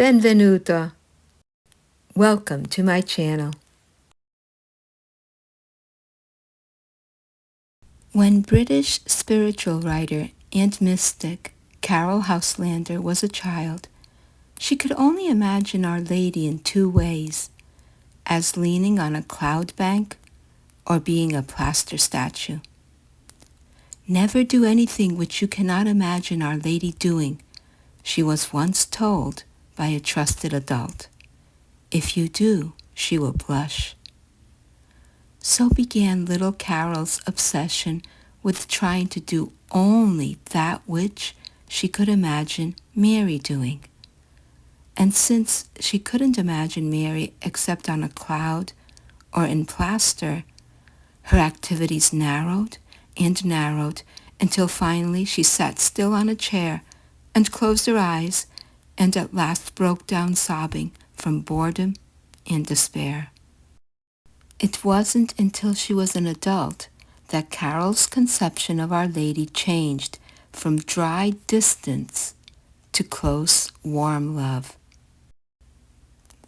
Benvenuto. Welcome to my channel. When British spiritual writer and mystic Caryll Houselander was a child, she could only imagine Our Lady in two ways, as leaning on a cloud bank or being a plaster statue. Never do anything which you cannot imagine Our Lady doing, she was once told by a trusted adult. If you do, she will blush. So began little Caryll's obsession with trying to do only that which she could imagine Mary doing. And since she couldn't imagine Mary except on a cloud or in plaster, her activities narrowed and narrowed until finally she sat still on a chair and closed her eyes and at last broke down sobbing from boredom and despair. It wasn't until she was an adult that Caryll's conception of Our Lady changed from dry distance to close, warm love.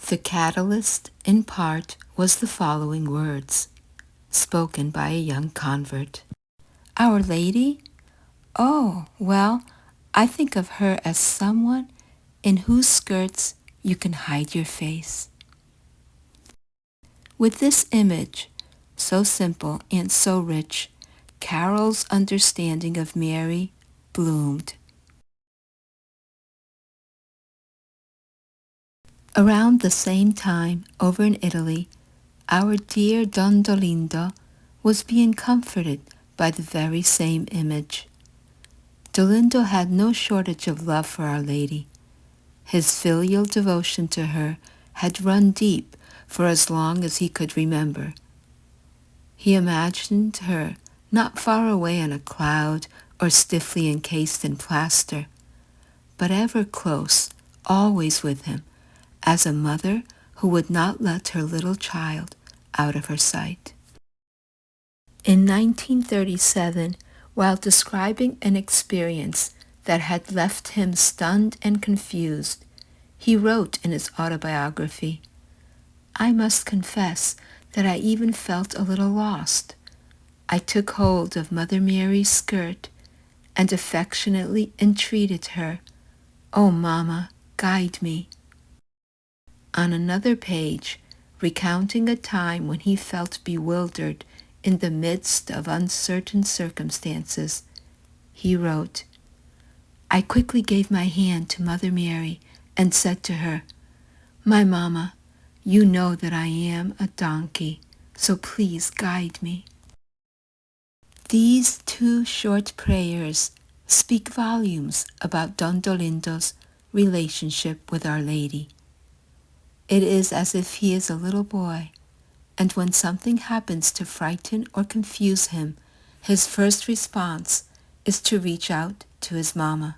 The catalyst, in part, was the following words, spoken by a young convert. Our Lady? Oh, well, I think of her as someone in whose skirts you can hide your face. With this image, so simple and so rich, Caryll's understanding of Mary bloomed. Around the same time, over in Italy, our dear Don Dolindo was being comforted by the very same image. Dolindo had no shortage of love for Our Lady. His filial devotion to her had run deep for as long as he could remember. He imagined her not far away on a cloud or stiffly encased in plaster, but ever close, always with him, as a mother who would not let her little child out of her sight. In 1937, while describing an experience that had left him stunned and confused, he wrote in his autobiography, I must confess that I even felt a little lost. I took hold of Mother Mary's skirt and affectionately entreated her, "Oh, Mama, guide me." On another page, recounting a time when he felt bewildered in the midst of uncertain circumstances, he wrote, I quickly gave my hand to Mother Mary and said to her, "My Mama, you know that I am a donkey, so please guide me." These two short prayers speak volumes about Don Dolindo's relationship with Our Lady. It is as if he is a little boy, and when something happens to frighten or confuse him, his first response is to reach out to his mama,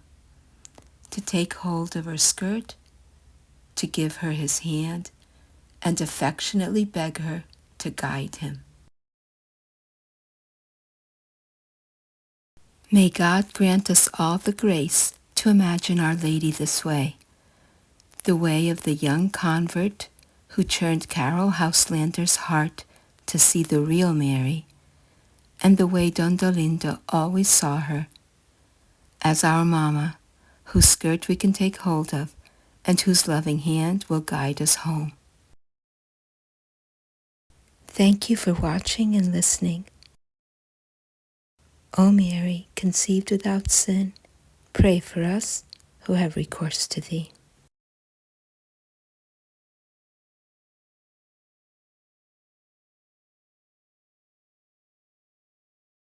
to take hold of her skirt, to give her his hand, and affectionately beg her to guide him. May God grant us all the grace to imagine Our Lady this way, the way of the young convert who turned Caryll Houselander's heart to see the real Mary, and the way Don Dolindo always saw her, as our Mama, whose skirt we can take hold of, and whose loving hand will guide us home. Thank you for watching and listening. O Mary, conceived without sin, pray for us who have recourse to thee.